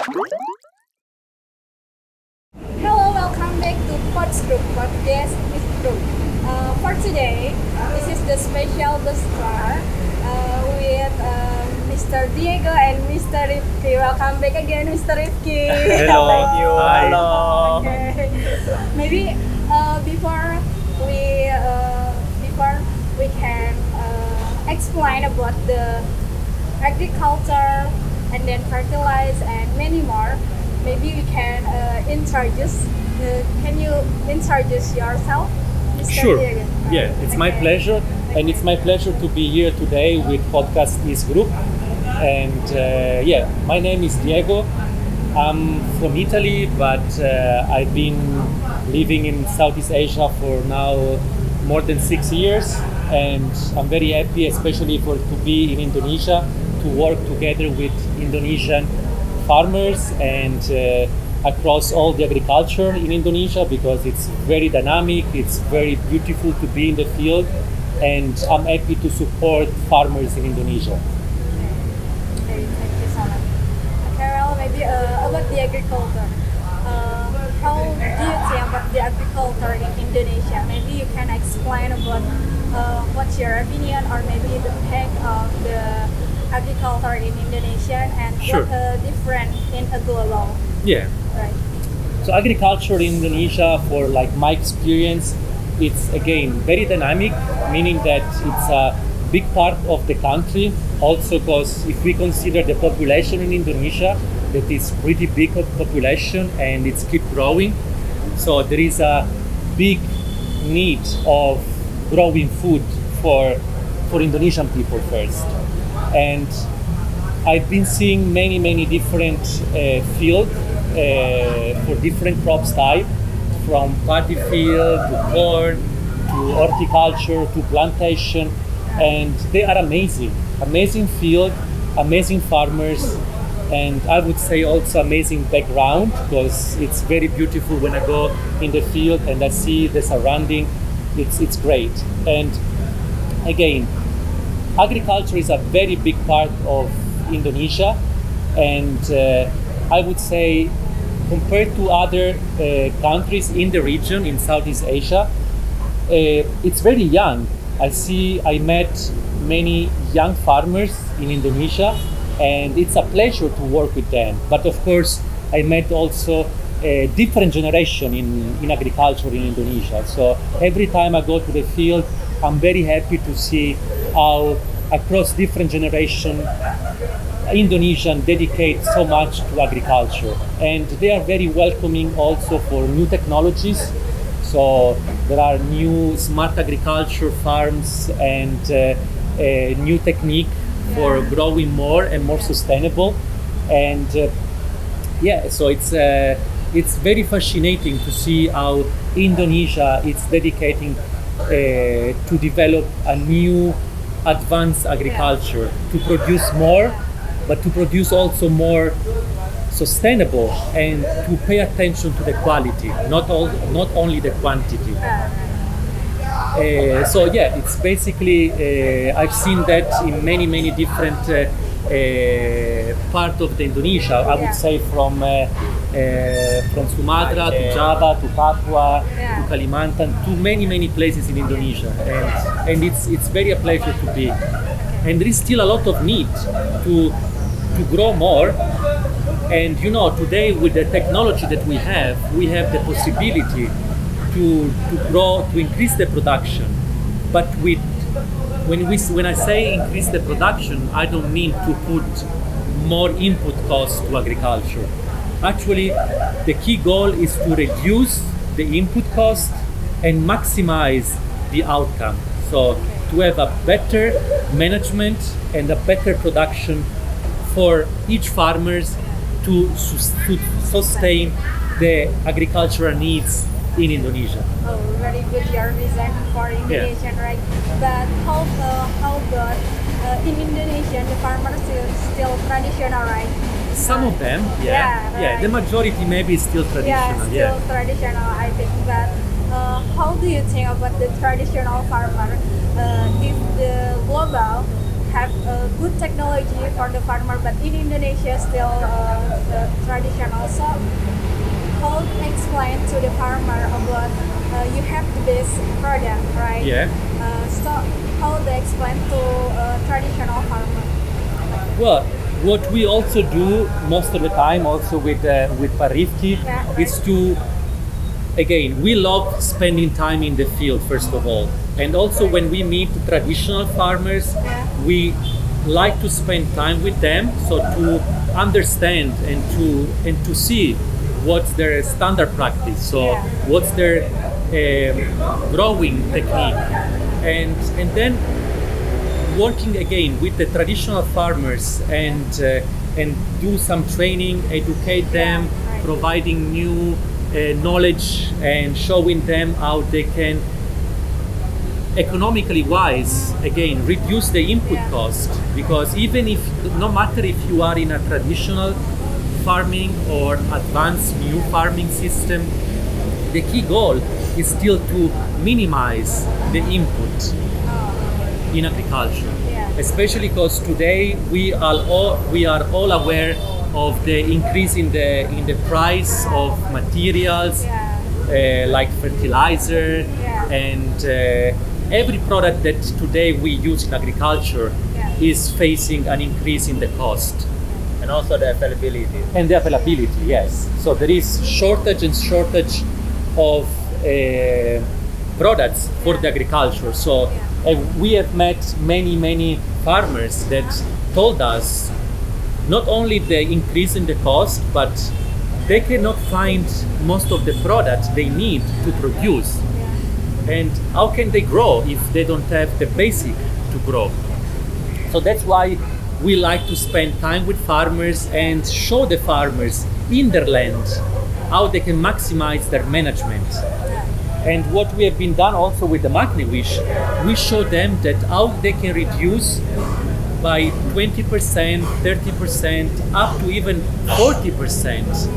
Hello, welcome back to Podsgroup Podcast Isgroup. For today, this is the special Belajar with Mr. Diego and Mr. Rifki. Welcome back again, Mr. Rifki. Hello. Thank you. Hi. Hello. Okay. Maybe before we can explain about the agriculture and then fertilize and many more. Maybe we can introduce. Can you introduce yourself, Mr. Sure. Diego? Yeah, it's my Okay. pleasure, and it's my pleasure to be here today with Podcast Isgroup. And my name is Diego. I'm from Italy, but I've been living in Southeast Asia for now more than 6 years, and I'm very happy, especially to be in Indonesia, to work together with Indonesian farmers and across all the agriculture in Indonesia, because it's very dynamic, it's very beautiful to be in the field, and I'm happy to support farmers in Indonesia. Okay, thank you so much. Okay, well, maybe about the agriculture. How do you think about the agriculture in Indonesia? Maybe you can explain about what's your opinion, or maybe the impact of the agriculture in Indonesia and Sure. what different in a global. Yeah. Right. So agriculture in Indonesia, for like my experience, it's again very dynamic, meaning that it's a big part of the country. Also, because if we consider the population in Indonesia, that is pretty big of population and it's keep growing. So there is a big need of growing food for Indonesian people first. And I've been seeing many different fields for different crops type, from paddy field to corn to horticulture to plantation, and they are amazing field, amazing farmers, and I would say also amazing background, because it's very beautiful when I go in the field and I see the surrounding. It's great. And again, agriculture is a very big part of Indonesia, and I would say compared to other countries in the region in Southeast Asia, it's very young. I met many young farmers in Indonesia, and it's a pleasure to work with them. But of course, I met also a different generation in agriculture in Indonesia. So every time I go to the field, I'm very happy to see how across different generations Indonesians dedicate so much to agriculture, and they are very welcoming also for new technologies. So there are new smart agriculture farms and new technique for growing more and more sustainable. And so it's very fascinating to see how Indonesia is dedicating to develop a new advanced agriculture, to produce more, but to produce also more sustainable, and to pay attention to the quality, not only the quantity. It's basically I've seen that in many different part of the Indonesia. I would say from Sumatra to Java to Papua to Kalimantan to many places in Indonesia, and it's very a pleasure to be. And there is still a lot of need to grow more. And today with the technology that we have the possibility to grow, to increase the production. But when I say increase the production, I don't mean to put more input costs to agriculture. Actually, the key goal is to reduce the input cost and maximize the outcome. So to have a better management and a better production for each farmers to sustain the agricultural needs in Indonesia. Oh, very good your vision for Indonesia, right? But how about in Indonesia, the farmers is still traditional, right? Some of them, right. The majority maybe is still traditional. Still traditional, I think. But how do you think about the traditional farmer? If the global have good technology for the farmer, but in Indonesia still the tradition also. How explain to the farmer about you have this product, right? Yeah. So how they explain to traditional farmer? Well, what we also do most of the time, also with Parivki, Yeah. is to, again, we love spending time in the field first of all, and also when we meet traditional farmers, Yeah. we like to spend time with them, so to understand and to see what's their standard practice, so Yeah. what's their growing technique, and then working again with the traditional farmers and do some training, educate them, right. providing new knowledge and showing them how they can economically wise again reduce the input Yeah. cost, because even if no matter if you are in a traditional farming or advanced new farming system, the key goal is still to minimize the input in agriculture. Yeah. Especially because today we are all aware of the increase in the price of materials, Yeah. like fertilizer, Yeah. and every product that today we use in agriculture Yeah. is facing an increase in the cost. And also the availability. And the availability, yes. So there is shortage of products for the agriculture. So we have met many farmers that told us not only the increase in the cost, but they cannot find most of the products they need to produce. And how can they grow if they don't have the basic to grow? So that's why we like to spend time with farmers and show the farmers in their land how they can maximize their management. And what we have been done also with the Magnewish, we show them that how they can reduce by 20%, 30%, up to even 40%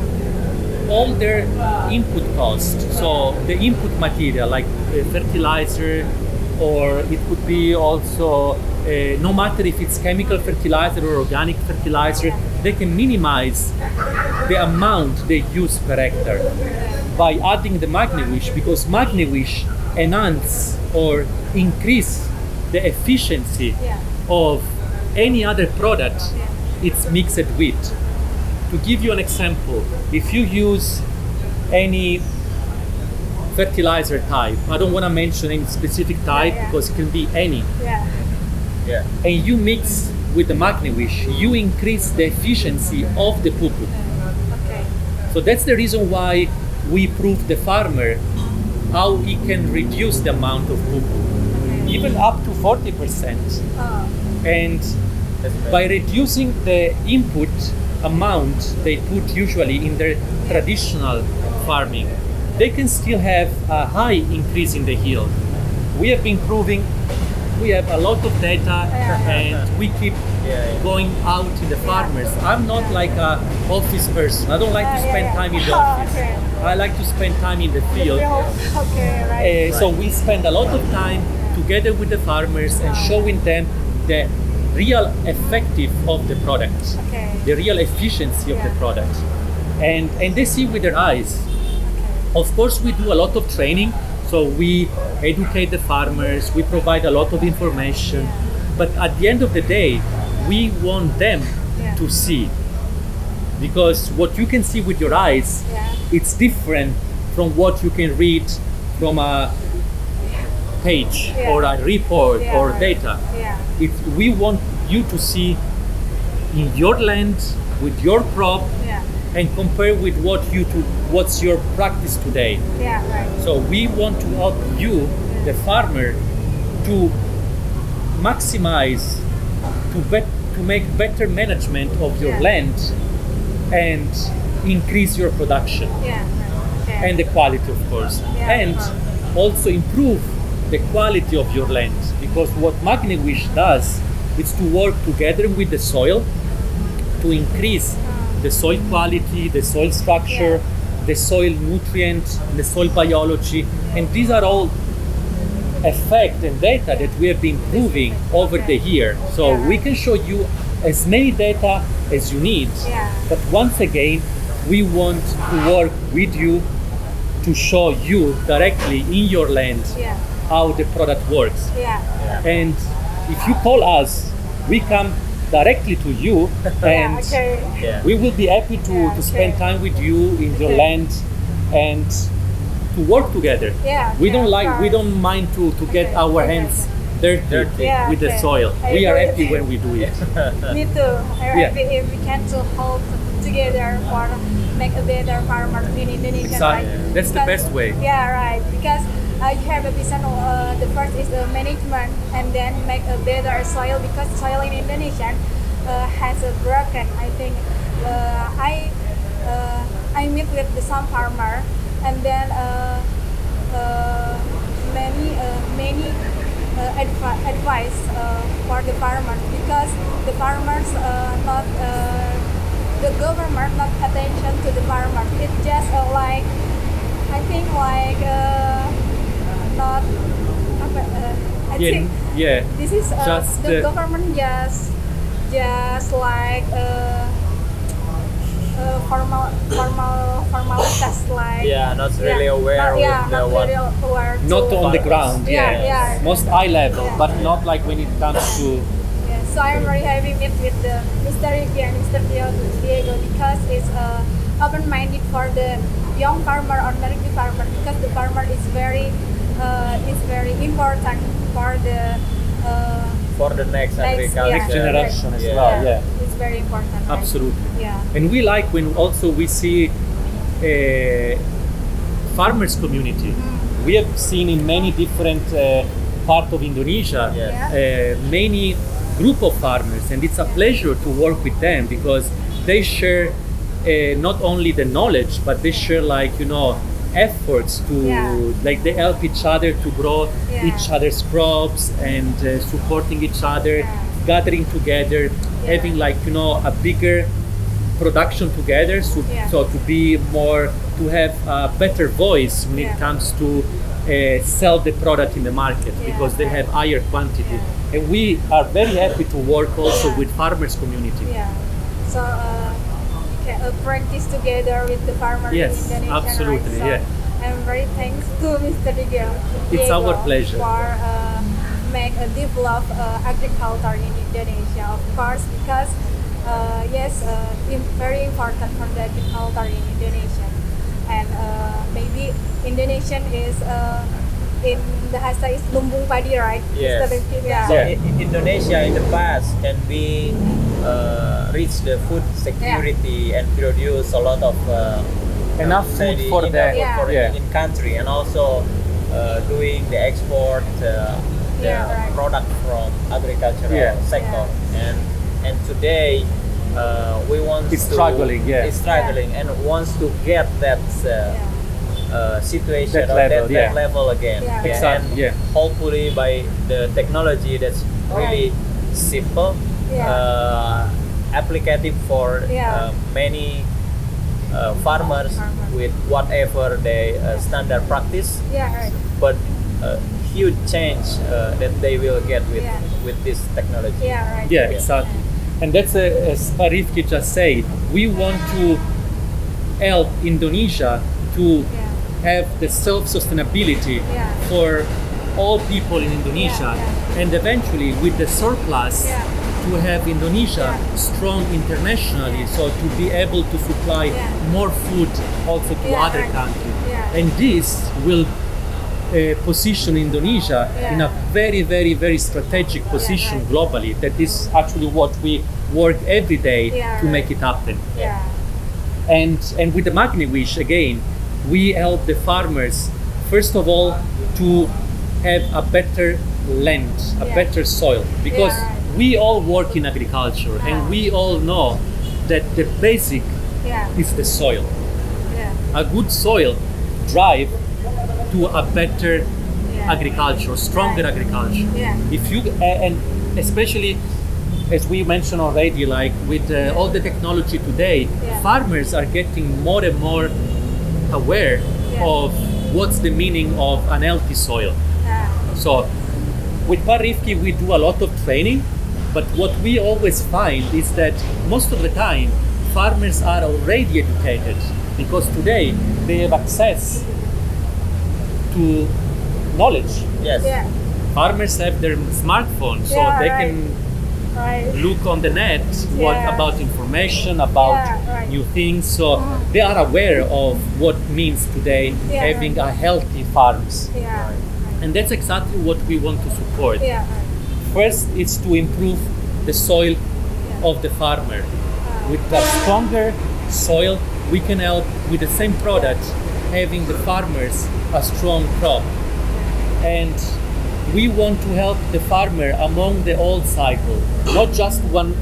all their input costs. So the input material like fertilizer, or it could be also no matter if it's chemical fertilizer or organic fertilizer, they can minimize the amount they use per hectare by adding the Magnewish, because Magnewish enhance or increase the efficiency Yeah. of any other product it's mixed with. To give you an example, if you use any fertilizer type, I don't want to mention any specific type Yeah. because it can be any, Yeah. Yeah. and you mix with the Magnewish, you increase the efficiency of the pupuk. Okay. So that's the reason why we prove the farmer how he can reduce the amount of pupuk, even up to 40%. Oh. And by reducing the input amount they put usually in their traditional farming, they can still have a high increase in the yield. We have been proving, we have a lot of data, and we keep going out to the farmers. I'm not like a office person. I don't like to spend time in the office. Okay. I like to spend time in the field. Okay, right. So we spend a lot of time together with the farmers and showing them the real effective of the product, Okay. the real efficiency of the Yeah. product, and they see with their eyes. Of course, we do a lot of training, so we educate the farmers, we provide a lot of information, but at the end of the day, we want them Yeah. to see, because what you can see with your eyes, it's different from what you can read from a page or a report Yeah, or right. data. Yeah. We want you to see in your land with your crop Yeah. and compare with what's your practice today. Yeah, right. So we want to help you, the farmer, to maximize, to make better management of your Yeah. land and increase your production Yeah. Okay. and the quality, of course, Yeah. and also improve the quality of your land, because what Magnewish does is to work together with the soil to increase the soil quality, the soil structure, the soil nutrients, the soil biology, and these are all effect and data that we have been proving over the year. So we can show you as many data as you need. Yeah. But once again, we want to work with you to show you directly in your land Yeah. how the product works. Yeah. And if you call us, we come directly to you, and Okay. Yeah. we will be happy to, Yeah, to spend okay. time with you in your Okay. land and to work together. Yeah, We yeah, don't of like, we course. don't mind to get Okay, our okay, hands dirty Dirty. Yeah, with the okay. soil. I We are agree. happy when we do it. Me too. I'm Yeah. happy if we can to help together for make a better farmer in Indonesia. Exactly. Right? That's the best way. Yeah, right. Because you have a vision. The first is the management, and then make a better soil, because soil in Indonesia has a broken. I think I meet with some farmer, and then many advice for the farmers, because the farmers not the government not attention to the farmers. It's just like I think like not. I Yeah, think yeah. this is Just the government just like formalitas like Yeah, not really aware with the not what. really aware Not to, on the ground, Yeah, yeah. yeah. Most high level, Yeah. but not like when it comes to Yeah, so I'm very happy with the Mr. Ricky and Mr. Diego, because it's open-minded for the young farmer or married farmer, because the farmer is very important for the For the next Next, agriculture. next generation as Yeah. well. Yeah. It's very important. Right? Absolutely. Yeah. And we like when also we see a farmers community. We have seen in many different parts of Indonesia Yes. many group of farmers, and it's a pleasure to work with them, because they share not only the knowledge, but they share efforts to Yeah. they help each other to grow Yeah. each other's crops, and supporting each other, Yeah. gathering together, having a bigger production together, so, Yeah. so to be more, to have a better voice when it Yeah. comes to sell the product in the market, Yeah. because they have higher quantity. Yeah. And we are very happy to work also Yeah. with farmers community. Yeah. So we can practice together with the farmers Yes, in Indonesia. absolutely, Right? So yeah. I'm very thanks to Mr. Diego. It's our pleasure. For make a develop agriculture in Indonesia, of course, because very important for the agriculture in Indonesia, and maybe Indonesian is in bahasa is lumbung padi, right? Yes. Mr. Rifki? Yeah. So Yeah. Indonesia in the past can be reach the food security and produce a lot of Enough food for enough the- food for Yeah. in country, and also doing the export the Yeah, right. product from agricultural Yeah. sector. And today we want It's to struggling, yeah. it's struggling and wants to get that situation That or level, that yeah. level again. Yeah. Exactly, And yeah. hopefully by the technology that's really simple, Yeah. applicative for Yeah. many farmers with whatever they standard practice, Yeah, right. but huge change that they will get Yeah. with this technology. Yeah, right. Yeah, exactly. And that's as Arifki just said, we want to help Indonesia to have the self-sustainability Yeah. for all people in Indonesia, Yeah, and eventually with the surplus Yeah. to have Indonesia Yeah. strong internationally, Yeah. so to be able to supply Yeah. more food also to Yeah, other right. countries. Yeah. And this will position Indonesia Yeah. in a very, very, very strategic position right. globally. That is actually what we work every day Yeah, to right. make it happen. Yeah. And with the Magni Wish, again, we help the farmers, first of all, to have a better land, a Yeah. better soil, because Yeah, right. we all work in agriculture, Yeah. and we all know that the basic Yeah. is the soil. Yeah. A good soil drive to a better Yeah. agriculture, stronger Right. agriculture. Yeah. If you and especially as we mentioned already, like with all the technology today, Yeah. farmers are getting more and more aware Yeah. of what's the meaning of an healthy soil. Yeah. So with Parifki, we do a lot of training But what we always find is that most of the time farmers are already educated because today they have access to knowledge. Yes. Yeah. Farmers have their smartphone, so Yeah, they right. can Right. look on the net what Yeah. about information about Yeah, right. new things. So they are aware of what means today Yeah, having a healthy farms, Yeah. and that's exactly what we want to support. Yeah. First, it's to improve the soil of the farmer. With a stronger soil, we can help with the same product having the farmers a strong crop. And we want to help the farmer along the whole cycle, not just one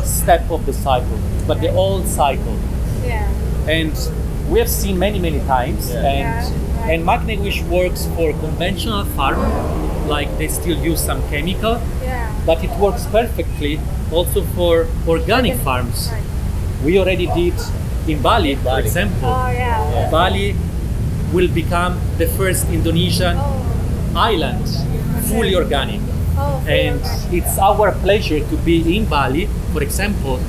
step of the cycle, but the whole cycle. Yeah. And we have seen many times, Yeah. and Yeah, right. and Magnewish works for conventional farm, like they still use some chemical, Yeah. but it works perfectly also for organic farms. Right. We already did in Bali, for Bali. example. Oh yeah. Bali will become the first Indonesian Oh. island fully organic. Oh. And it's our pleasure to be in Bali, for example,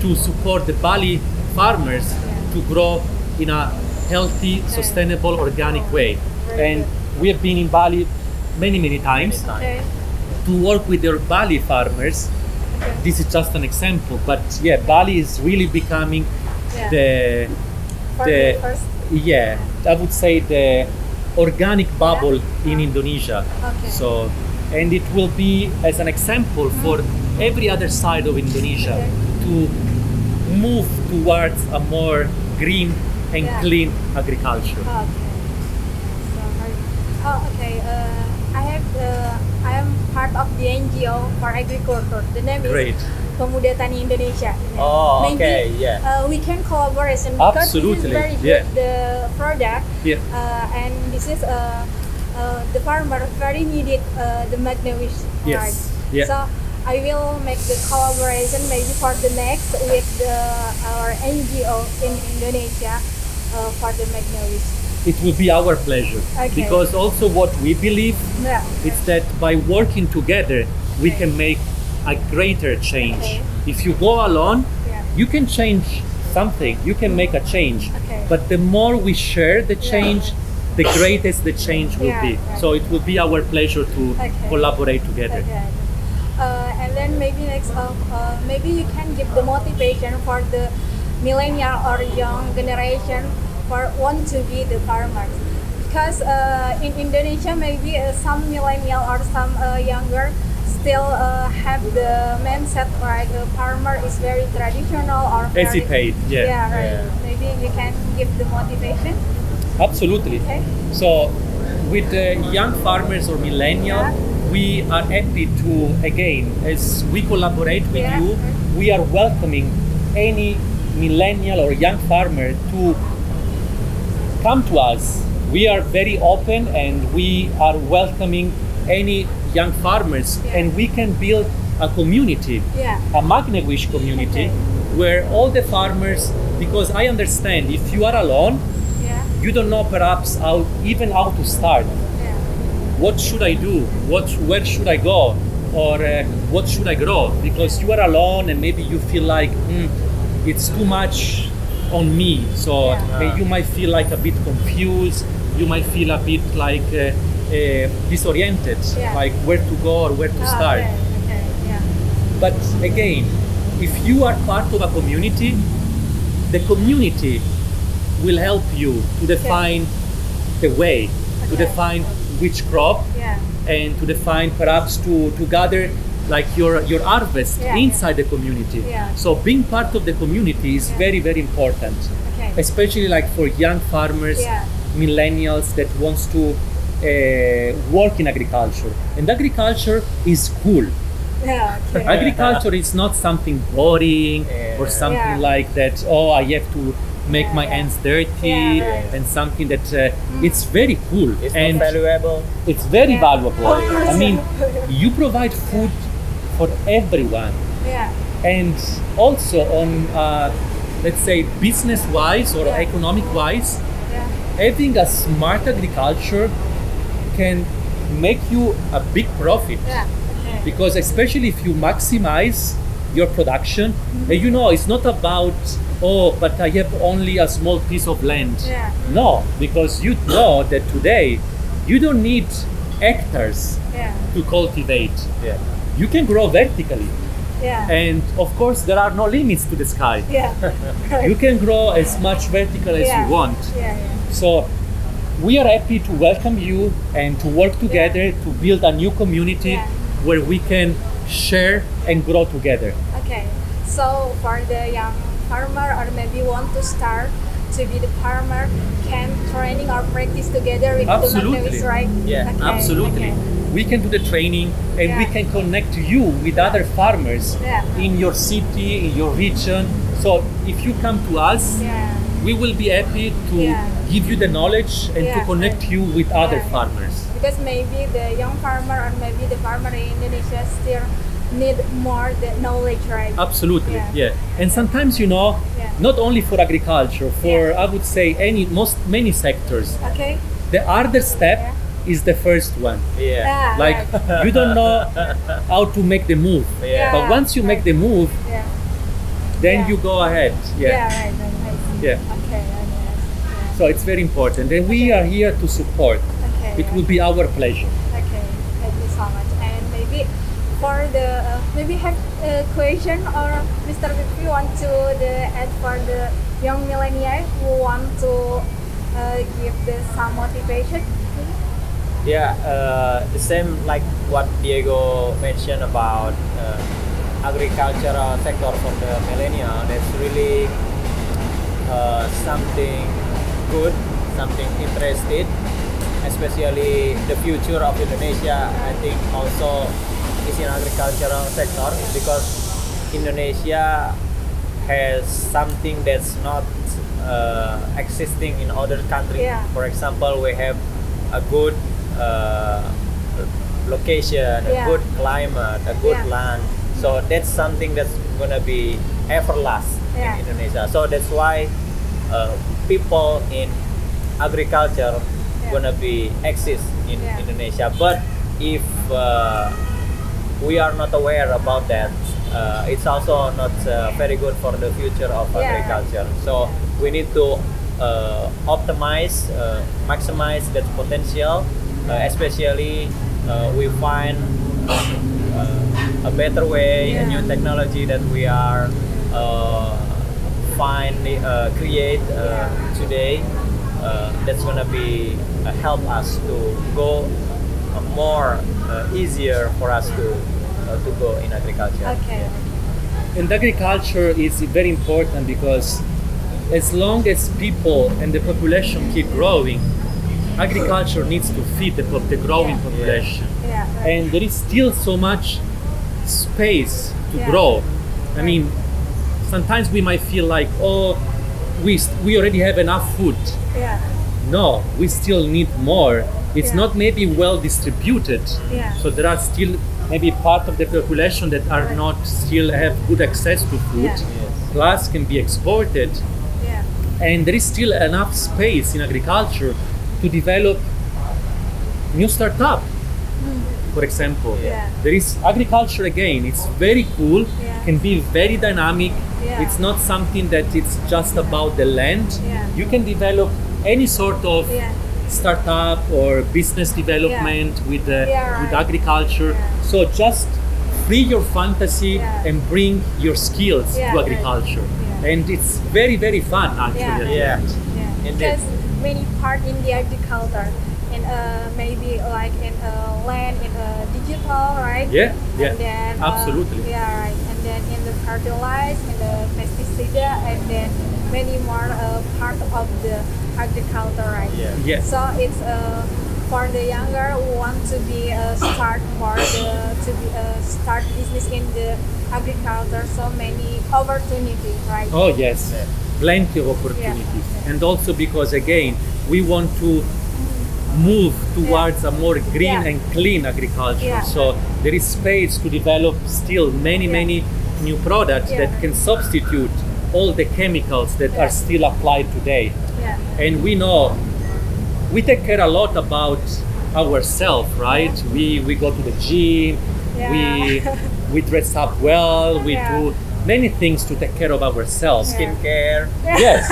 to support the Bali farmers to grow in a healthy, sustainable, organic way. And we have been in Bali many times Okay. to work with their Bali farmers. Okay. This is just an example, but yeah, Bali is really becoming Yeah. the For the me first. yeah, I would say the organic bubble in Indonesia. Okay. So, and it will be as an example for every other side of Indonesia Okay. to move towards a more green and Yeah. clean agriculture. Okay. So, okay. I am part of the NGO for agriculture. The name Great. is Pemuda Tani Indonesia. Oh, Maybe, okay, yeah. we can collaborate because Absolutely, this is very yeah. good the product. Yeah. And this is the farmer very needed the Magnewish Yes, part. yeah. So I will make the collaboration maybe for the next with our NGO in Indonesia for the Magnewish. It will be our pleasure, Okay. because also what we believe Yeah. is that by working together we can make a greater change. Okay. If you go alone, Yeah. you can change something, you can make a change, Okay. but the more we share the change, the greatest the change will Yeah, be. right. So it will be our pleasure to Okay. collaborate together. Okay. And then maybe next, maybe you can give the motivation for the millennial or young generation for want to be the farmers, because in Indonesia maybe some millennial or some younger still have the mindset like a farmer is very traditional or very, Hesitate, yeah. Yeah, right. Yeah. Maybe you can give the motivation. Absolutely. Okay. So with the young farmers or millennial, Yeah. we are happy to, again, as we collaborate with Yeah. you, we are welcoming any millennial or young farmer to come to us. We are very open and we are welcoming any young farmers, Yeah. and we can build a community, Yeah. a Magnewish community, Okay. where all the farmers, because I understand if you are alone, Yeah. you don't know perhaps how to start. Yeah. What should I do? Where should I go? Or what should I grow? Because you are alone and maybe you feel like it's too much on me. So Yeah. you might feel like a bit confused. You might feel a bit like disoriented, Yeah. like where to go or where to start. Okay. Okay. Yeah. But again, if you are part of a community, the community will help you to define the way, to Okay. define which crop, Yeah. and to define perhaps to gather like your harvest Yeah. inside the community. Yeah. So being part of the community is Yeah. very important, Okay. especially like for young farmers, Yeah. millennials that wants to work in agriculture. And agriculture is cool. Yeah. Okay. Agriculture is not something boring or something Yeah. like that. Oh, I have to make my Yeah. hands dirty, Yeah, right. and something that it's very cool It's and not valuable. it's very Yeah. valuable. Of course. I mean, you provide food for everyone, Yeah. and also on let's say business wise or Yeah. economic wise, Yeah. having a smart agriculture can make you a big profit. Yeah. Okay. because especially if you maximize your production, and you know, it's not about, oh, but I have only a small piece of land. Yeah. No, because you know that today you don't need hectares Yeah. to cultivate. Yeah. You can grow vertically, Yeah. and of course there are no limits to the sky. Yeah. You can grow as much vertical as Yeah. you want. Yeah. So we are happy to welcome you and to work together to build a new community Yeah. where we can share and grow together. Okay, so for the young farmer or maybe want to start to be the farmer, can training or practice together with Absolutely. the right? Yeah, Okay, Absolutely. okay. We can do the training and we Yeah. can connect you with other farmers Yeah. in your city, in your region. So if you come to us, Yeah, we will be happy to Yeah. give you the knowledge and to Yeah. connect you with other Yeah. farmers. because maybe the young farmer or maybe the farmer in Indonesia still need more the knowledge, right? Absolutely, Yeah. yeah. And sometimes, you know, Yeah. not only for agriculture, for Yeah. I would say many sectors, Okay. the harder step Yeah. is the first one. Yeah. Yeah. Like right. you don't know how to make the move, Yeah. but once you make the move, Yeah. then Yeah. you go ahead. Yeah. Right. Right. I see. Yeah. Okay. Yeah. So it's very important, and we Okay. are here to support. Okay. It will be our pleasure. Okay, thank you so much. And maybe for the maybe have a question or Mr. Vivi want to add for the young millennial who want to give some motivation. Yeah, the same like what Diego mentioned about agricultural sector for the millennial. That's really something good, something interesting, especially the future of Indonesia. I think also is in agricultural sector because Indonesia has something that's not existing in other countries. Yeah. For example, we have a good location, a Yeah. good climate, a good Yeah. land. So that's something that's gonna be everlasting Yeah. in Indonesia. So that's why people in agriculture Yeah. gonna be exist in Yeah. Indonesia. But if we are not aware about that, it's also not very good for the future of Yeah. agriculture. So we need to optimize, maximize that potential, especially we find a better way, a new Yeah. technology that we are create today. That's gonna be help us to go more easier for us to go in agriculture. Okay. And agriculture is very important because as long as people and the population keep growing, agriculture needs to feed the growing Yeah. population. Yeah. Right. And there is still so much space to Yeah. grow. I Right. mean, sometimes we might feel like, oh, we already have enough food. Yeah. No, we still need more. It's Yeah. not maybe well distributed. Yeah. So there are still maybe part of the population that are Right. not still have good access to food. Yeah. Yes. Plus can be exported. Yeah. And there is still enough space in agriculture to develop new startup. For example, Yeah. there is agriculture again. It's very cool. Yeah. Can be very dynamic. Yeah. It's not something that it's just about the land. Yeah. You can develop any sort of Yeah. startup or business development with Yeah, with right. agriculture. Yeah. So just free your fantasy Yeah. and bring your skills Yeah, to right. agriculture. Yeah. And it's very very fun actually. Yeah. Yeah. Yeah. Indeed. Because many part in the agriculture, in maybe like in land, in digital, right? Yeah, yeah, And then, absolutely. Yeah, right. And then in the fertilize, in the pesticide, and then many more part of the agriculture, right? Yeah. Yeah. So it's for the younger who want to be start more to be start business in the agriculture. So many opportunity, right? Oh yes, Yeah. plenty of opportunities, and also because again we want to move towards a more green Yeah. and clean agriculture. Yeah. So there is space to develop still many new products Yeah. that can substitute all the chemicals that Yeah. are still applied today. Yeah. And we know we take care a lot about ourselves, right? We go to the gym, Yeah. We dress up well. We Yeah. do many things to take care of ourselves. Skincare, Yes.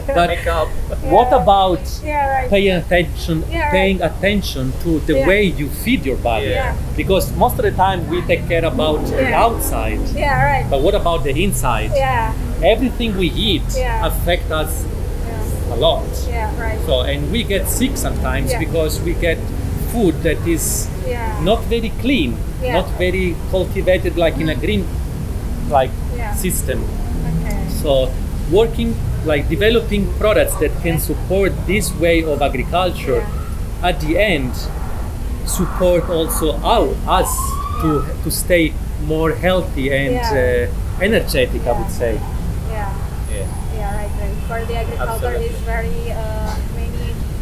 But makeup. what about Yeah, right. paying right. attention to the Yeah. way you feed your body? Yeah. Because most of the time we take care about the Yeah. outside. Yeah, right. But what about the inside? Yeah, Everything we eat Yeah. affect us yeah, a lot. yeah, right. So, and we get sick sometimes Yeah. because we get food that is Yeah. not very clean, Yeah. not very cultivated like in a green Yeah. system. Okay. So developing products that can support this way of agriculture, at the end support also us to stay more healthy and Yeah. energetic, I would say. Yeah. Yeah. Yeah, right. For the agriculture Absolutely. is very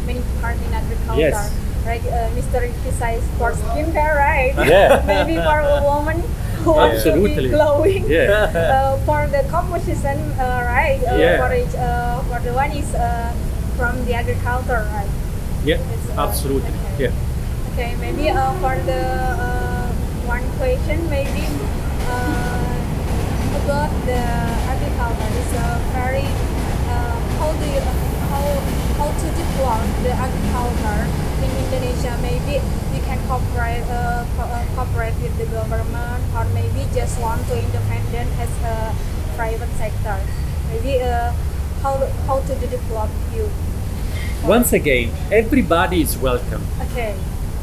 many part in agriculture. Yes. Right, Mr. Emphasize for skincare, right? Yeah. Maybe for a woman who wants to be Absolutely. glowing. Yeah. For the composition, right? Yeah. For the one is from the agriculture, right? Yeah, It's, absolutely. okay. Yeah. Okay, maybe for the one question, maybe about the agriculture is very how to develop the agriculture in Indonesia. Maybe you can cooperate with the government, or maybe just want to independent as a private sector. Maybe how to develop you. Once again, everybody is welcome. Okay.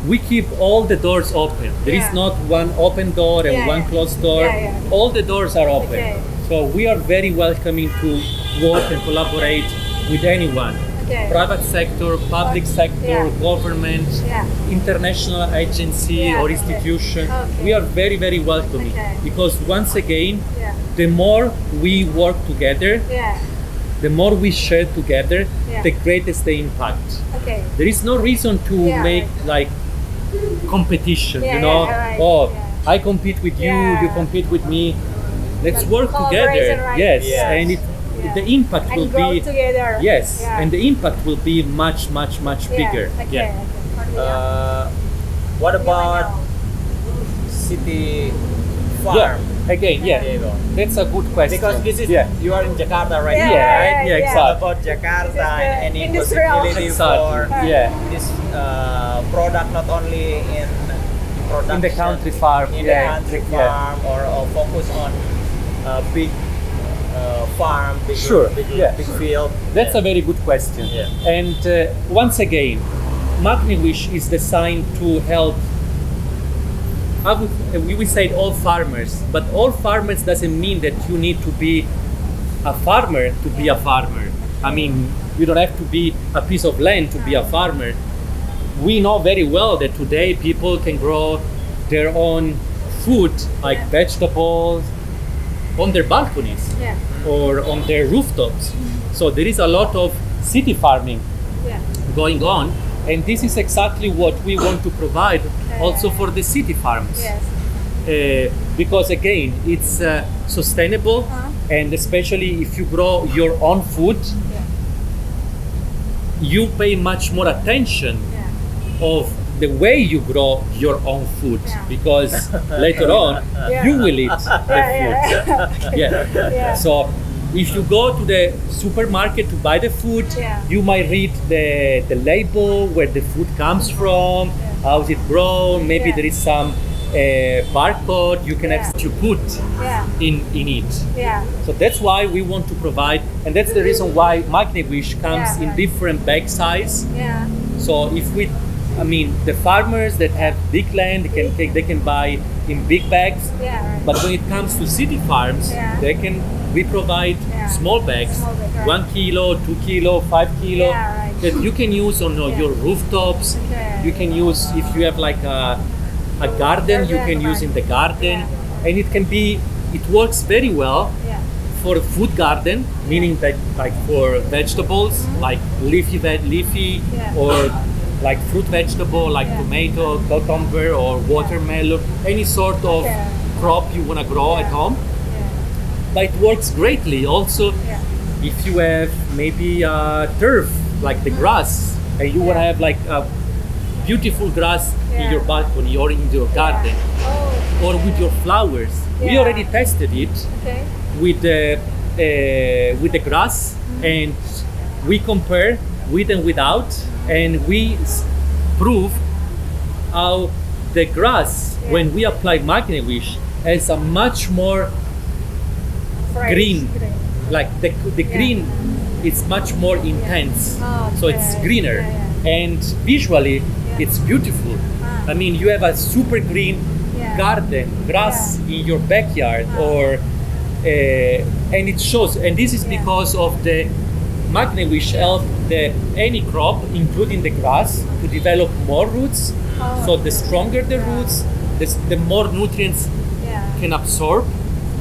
We keep all the doors open. There is Yeah. not one open door and Yeah, one yeah. closed door. Yeah, yeah. All the doors are open. Okay. So we are very welcoming to work and collaborate with anyone. Okay. Private sector, public sector, Yeah. government, Yeah. international agency Yeah, or okay. institution. Okay. We are very, very welcoming. Okay. Because once again, Yeah. the more we work together, Yeah. the more we share together, Yeah. the greatest the impact. Okay. There is no reason to Yeah, make like competition, Yeah, you know. yeah, right. Oh, Yeah. I compete with you, Yeah. you compete with me. Let's Like work together. collaboration, right? Yes, Yes. and Yeah. the impact And will grow be together. yes, Yeah. and the impact will be much bigger. Okay. Yeah. Okay. For the What about city farm? Yeah. Again, yeah. There you go. That's a good question. Because this is yeah. you are in Jakarta right Yeah, now, yeah, right? yeah, yeah. exactly. What about Jakarta This is the and any industrial possibility Exactly. for Yeah. this product not only in production In the country farm, in yeah. the country Yeah. farm or focus on big farm, Sure, yeah. big field. That's a very good question. Yeah. And once again, Magniwish is designed to help. We say all farmers, but all farmers doesn't mean that you need to be a farmer to be a farmer. I mean, you don't have to be a piece of land to be a farmer. We know very well that today people can grow their own food, like vegetables, on their balconies Yeah. or on their rooftops. So there is a lot of city farming Yeah. going on, and this is exactly what we want to provide also for the city farms. Yes. Because again, it's sustainable, and especially if you grow your own food, Yeah. you pay much more attention Yeah. of the way you grow your own food, Yeah. because later on Yeah. you will eat the food. Yeah. Yeah. Yeah. So if you go to the supermarket to buy the food, Yeah. you might read the label, where the food comes from, how is it grown, maybe Yeah. there is some barcode you can Yeah. have to put Yeah. in it. Yeah. So that's why we want to provide, and that's the reason why Magniwish comes Yeah, in right. different bag size. Yeah. So the farmers that have big land, they can buy in big bags. Yeah. Right. But when it comes to city farms, Yeah. we provide Yeah. small bags, Small bag, right. 1 kilo, 2 kilo, 5 kilo, Yeah, right. that you can use on Yeah. your rooftops. Okay. You can use if you have like a garden, you can use in the garden, Yeah. and it works very well Yeah. for a food garden, meaning that like for vegetables, like leafy Yeah. or like fruit vegetable like Yeah. tomato, cucumber, or watermelon, any sort of Okay. crop you want to grow at home. Yeah. But it works greatly also Yeah. if you have maybe turf, like the grass, and you want to Yeah. have like beautiful grass in Yeah. your balcony or in your garden Oh, or with your flowers. We Yeah. already tested it okay. with the grass, and we compare with and without, and we prove how the grass, when we apply Magnewish, has a much more Fresh, green, like the green is much more intense, Oh, so it's okay. greener, Yeah. and visually it's beautiful. Ah. I mean, you have a super green Yeah. garden, grass in your backyard, or and it shows. And this is Yeah. because of the Magnewish help any crop, including the grass, to develop more roots. Oh. So the stronger the roots, the more nutrients Yeah. can absorb.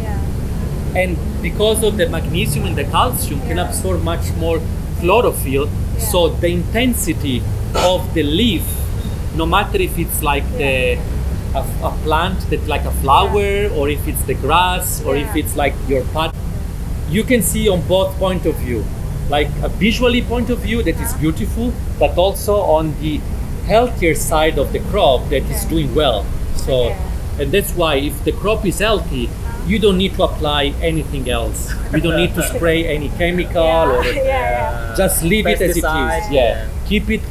Yeah. And because of the magnesium and the calcium can Yeah. absorb much more chlorophyll, so the intensity of the leaf, no matter if it's like a plant that like a flower, or if it's the grass, or if Yeah. it's like your pot, you can see on both point of view, like a visually point of view that is beautiful, but also on the healthier side of the crop that is doing well. So, Okay. and that's why if the crop is healthy, you don't need to apply anything else. You don't need to spray any chemical or Yeah. just leave it as it is. Pesticide. Yeah, keep it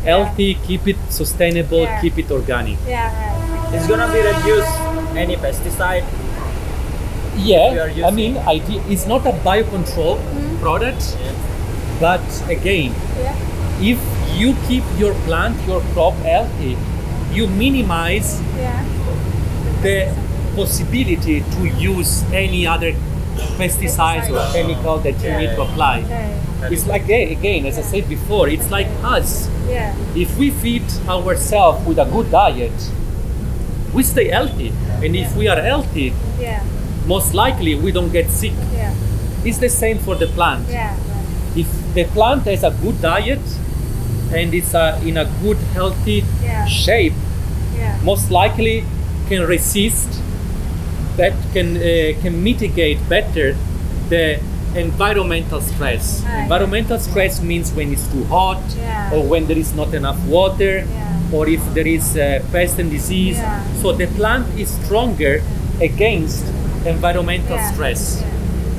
healthy, keep it sustainable, Yeah. keep it organic. Yeah. Right. It's gonna be reduce any pesticide. You Yeah, are I using- mean, it's not a biocontrol product, but again, Yeah. if you keep your plant, your crop healthy, you minimize Yeah. the possibility to use any other pesticides or chemical that you need to apply. Okay. It's like, again, as I said before, it's like us. Yeah. If we feed ourselves with a good diet, we stay healthy. And if we are healthy, Yeah. most likely we don't get sick. Yeah. It's the same for the plant. Yeah. Right. If the plant has a good diet and it's in a good, healthy Yeah. shape, Yeah. most likely can resist, that can mitigate better the environmental stress. Right. Environmental stress means when it's too hot, Yeah. or when there is not enough water, Yeah. or if there is pest and disease. Yeah. So the plant is stronger against environmental Yeah. stress. Yeah.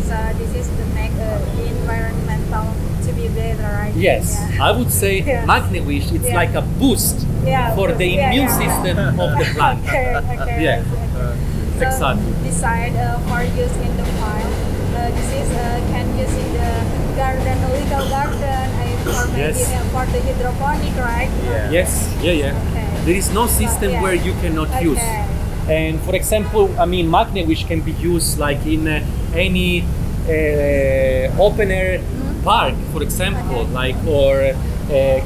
So this is to make the environmental to be better, right? Yes, Yeah. I would say Yes. Magnewish, it's Yeah. like a boost Yeah, for the yeah, immune yeah. system of the plant. Okay. Okay. Yeah. Okay. So Exactly. beside for use in the farm, this is can use in the garden, legal garden, or maybe Yes. for the hydroponic, right? Yeah. Yes, yeah. Okay. There is no system Yeah. where you cannot Okay. use. And for example, I mean, Magnewish can be used like in any open air park, for example, Okay. like, or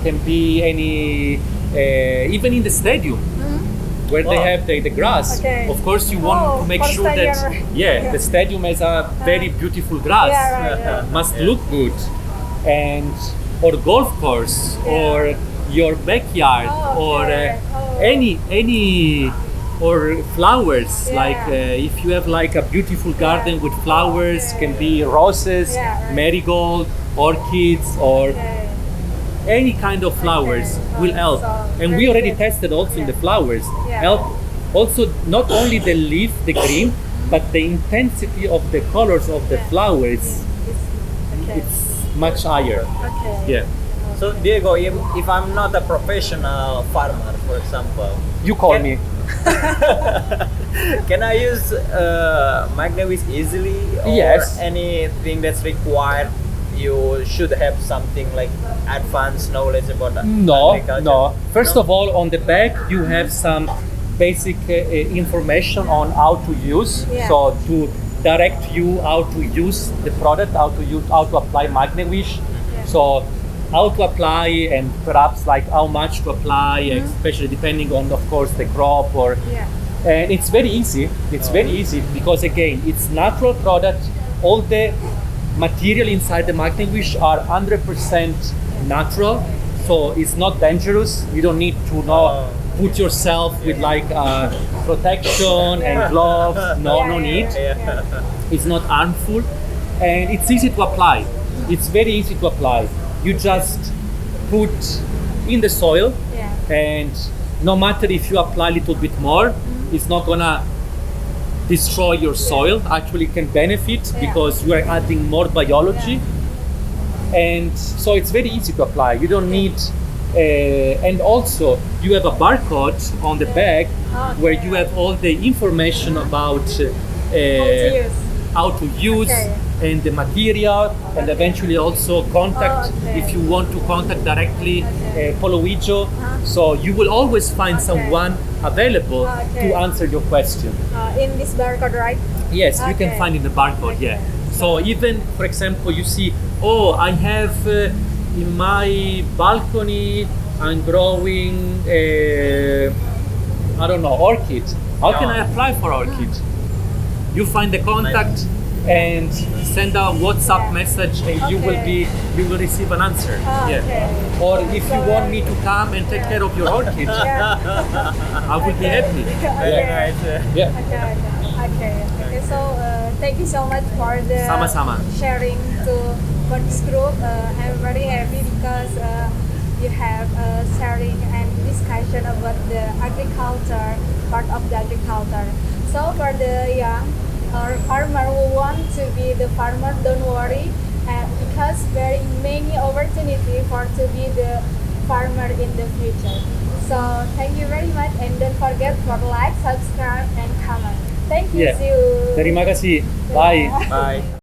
can be any even in the stadium where they Wow. have the grass. Okay. Of course, you want Oh, to make for sure that stadium. the stadium has a very beautiful grass. Yeah, right, yeah. Must look good, and or golf course, Yeah. or your backyard, Oh, or okay. Oh. any or flowers. Yeah. Like if you have like a beautiful garden Yeah. with flowers, Okay. can be roses, Yeah, right. marigold, orchids, or Okay. any kind of flowers Okay. will help. So, And we very already good. tested also in the Yeah. flowers. Yeah. Help also not only the leaf, the green, but the intensity of the colors of the Yeah. flowers. Okay. It's much higher. Okay. Yeah. So Diego, if I'm not a professional farmer, for example, You call Can- me. can I use Magnewish easily? Or Yes. anything that's required? You should have something like advanced knowledge about No, agriculture. no. First of all, on the back you have some basic information on how to use. Yeah. So to direct you how to use the product, how to apply Magnewish. Yeah. So how to apply, and perhaps like how much to apply, especially depending on, of course, the crop. Or Yeah. and it's very easy. It's very easy because again, it's natural product. All the material inside the Magnewish are 100% natural, so it's not dangerous. You don't need to put yourself with like protection and gloves. No need. Yeah. It's not harmful, and it's easy to apply. It's very easy to apply. You just put in the soil, Yeah. and no matter if you apply a little bit more, it's not gonna destroy your soil. Actually, it can benefit because you are adding more biology, and so it's very easy to apply. You don't need, and also you have a barcode on the bag where you have all the information about how to use and the material, and eventually also contact if you want to contact directly Polowijo. So you will always find someone available to answer your question. In this barcode, right? Yes, you can find in the barcode. Yeah. So even, for example, you see, oh, I have in my balcony, I'm growing, I don't know, orchid. How can I apply for orchid? You find the contact and send a WhatsApp message, and you will receive an answer. Or if you want me to come and take care of your orchid, I would be happy. Okay. So thank you so much for the Sama-sama. sharing to Podsgroup. I'm very happy because you have sharing and discussion about the agriculture, part of the agriculture. So for the young or farmer who want to be the farmer, don't worry, because very many opportunity for to be the farmer in the future. So thank you very much, and don't forget for like, subscribe, and comment. Thank you. See you. Terima kasih. Bye. Bye.